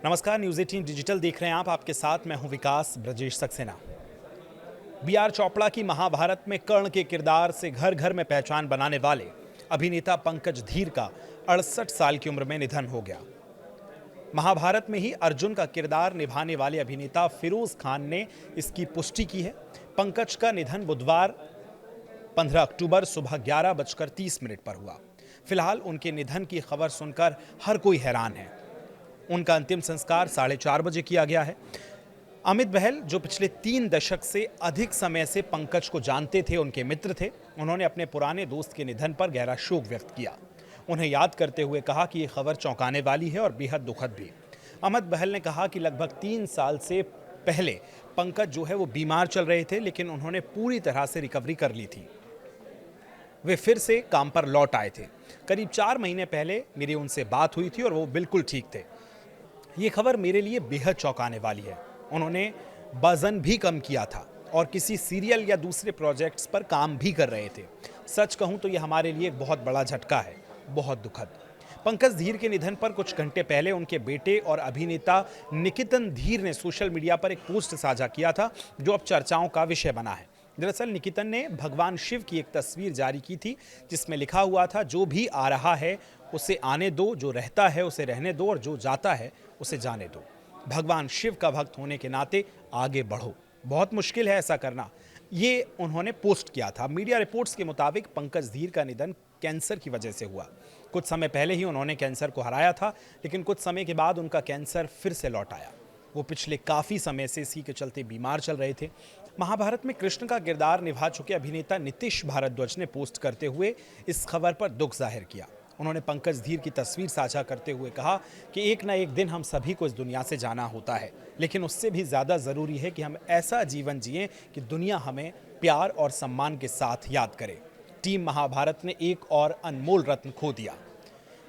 नमस्कार, news 18 digital देख रहे हैं आप। आपके साथ मैं हूं विकास ब्रजेश सक्सेना। बी.आर. चोपड़ा की महाभारत में कर्ण के किरदार से घर घर में पहचान बनाने वाले अभिनेता पंकज धीर का 68 साल की उम्र में निधन हो गया। महाभारत में ही अर्जुन का किरदार निभाने वाले अभिनेता फिरोज खान ने इसकी पुष्टि की है। पंकज का निधन बुधवार 15 अक्टूबर सुबह 11:30 पर हुआ। फिलहाल उनके निधन की खबर सुनकर हर कोई हैरान है। उनका अंतिम संस्कार 4:30 बजे किया गया है। अमित बहल, जो पिछले 3 दशक से अधिक समय से पंकज को जानते थे, उनके मित्र थे, उन्होंने अपने पुराने दोस्त के निधन पर गहरा शोक व्यक्त किया। उन्हें याद करते हुए कहा कि ये खबर चौंकाने वाली है और बेहद दुखद भी। अमित बहल ने कहा कि लगभग 3 साल से पहले पंकज जो है वो बीमार चल रहे थे, लेकिन उन्होंने पूरी तरह से रिकवरी कर ली थी। वे फिर से काम पर लौट आए थे। करीब 4 महीने पहले मेरी उनसे बात हुई थी और वो बिल्कुल ठीक थे। ये खबर मेरे लिए बेहद चौंकाने वाली है। उन्होंने वजन भी कम किया था और किसी सीरियल या दूसरे प्रोजेक्ट्स पर काम भी कर रहे थे। सच कहूं तो ये हमारे लिए एक बहुत बड़ा झटका है, बहुत दुखद। पंकज धीर के निधन पर कुछ घंटे पहले उनके बेटे और अभिनेता निकितन धीर ने सोशल मीडिया पर एक पोस्ट साझा किया था, जो अब चर्चाओं का विषय बना है। दरअसल निकितन ने भगवान शिव की एक तस्वीर जारी की थी, जिसमें लिखा हुआ था, जो भी आ रहा है उसे आने दो, जो रहता है उसे रहने दो और जो जाता है उसे जाने दो। भगवान शिव का भक्त होने के नाते आगे बढ़ो। बहुत मुश्किल है ऐसा करना, ये उन्होंने पोस्ट किया था। मीडिया रिपोर्ट्स के मुताबिक पंकज धीर का निधन कैंसर की वजह से हुआ। कुछ समय पहले ही उन्होंने कैंसर को हराया था, लेकिन कुछ समय के बाद उनका कैंसर फिर से लौट आया। वो पिछले काफ़ी समय से इसी के चलते बीमार चल रहे थे। महाभारत में कृष्ण का किरदार निभा चुके अभिनेता नीतीश भारद्वाज ने पोस्ट करते हुए इस खबर पर दुख जाहिर किया। उन्होंने पंकज धीर की तस्वीर साझा करते हुए कहा कि एक ना एक दिन हम सभी को इस दुनिया से जाना होता है, लेकिन उससे भी ज़्यादा ज़रूरी है कि हम ऐसा जीवन जिएं कि दुनिया हमें प्यार और सम्मान के साथ याद करे। टीम महाभारत ने एक और अनमोल रत्न खो दिया,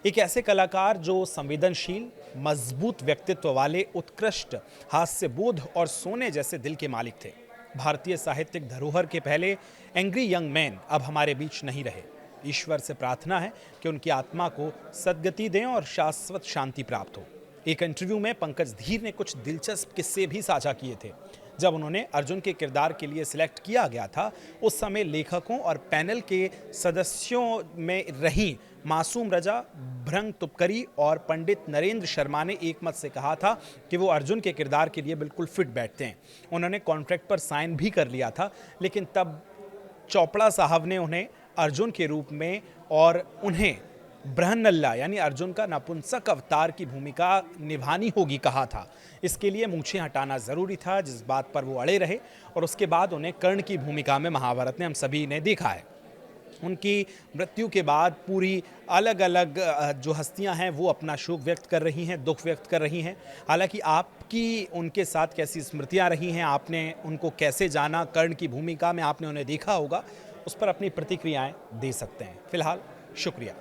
एक ऐसे कलाकार जो संवेदनशील, मजबूत व्यक्तित्व वाले, उत्कृष्ट हास्य बोध और सोने जैसे दिल के मालिक थे। भारतीय साहित्यिक धरोहर के पहले एंग्री यंग मैन अब हमारे बीच नहीं रहे। ईश्वर से प्रार्थना है कि उनकी आत्मा को सद्गति दें और शाश्वत शांति प्राप्त हो। एक इंटरव्यू में पंकज धीर ने कुछ दिलचस्प किस्से भी साझा किए थे। जब उन्होंने अर्जुन के किरदार के लिए सिलेक्ट किया गया था, उस समय लेखकों और पैनल के सदस्यों में रही मासूम रजा, भ्रंग तुपकरी और पंडित नरेंद्र शर्मा ने एक मत से कहा था कि वो अर्जुन के किरदार के लिए बिल्कुल फिट बैठते हैं। उन्होंने कॉन्ट्रैक्ट पर साइन भी कर लिया था, लेकिन तब चोपड़ा साहब ने उन्हें अर्जुन के रूप में और उन्हें बृहन्नल्ला यानी अर्जुन का नपुंसक अवतार की भूमिका निभानी होगी कहा था। इसके लिए मूंछें हटाना ज़रूरी था, जिस बात पर वो अड़े रहे, और उसके बाद उन्हें कर्ण की भूमिका में महाभारत ने हम सभी ने देखा है। उनकी मृत्यु के बाद पूरी अलग अलग जो हस्तियां हैं वो अपना शोक व्यक्त कर रही हैं, दुख व्यक्त कर रही हैं। हालांकि आपकी उनके साथ कैसी स्मृतियां रही हैं, आपने उनको कैसे जाना, कर्ण की भूमिका में आपने उन्हें देखा होगा, उस पर अपनी प्रतिक्रियाएं दे सकते हैं। फिलहाल शुक्रिया।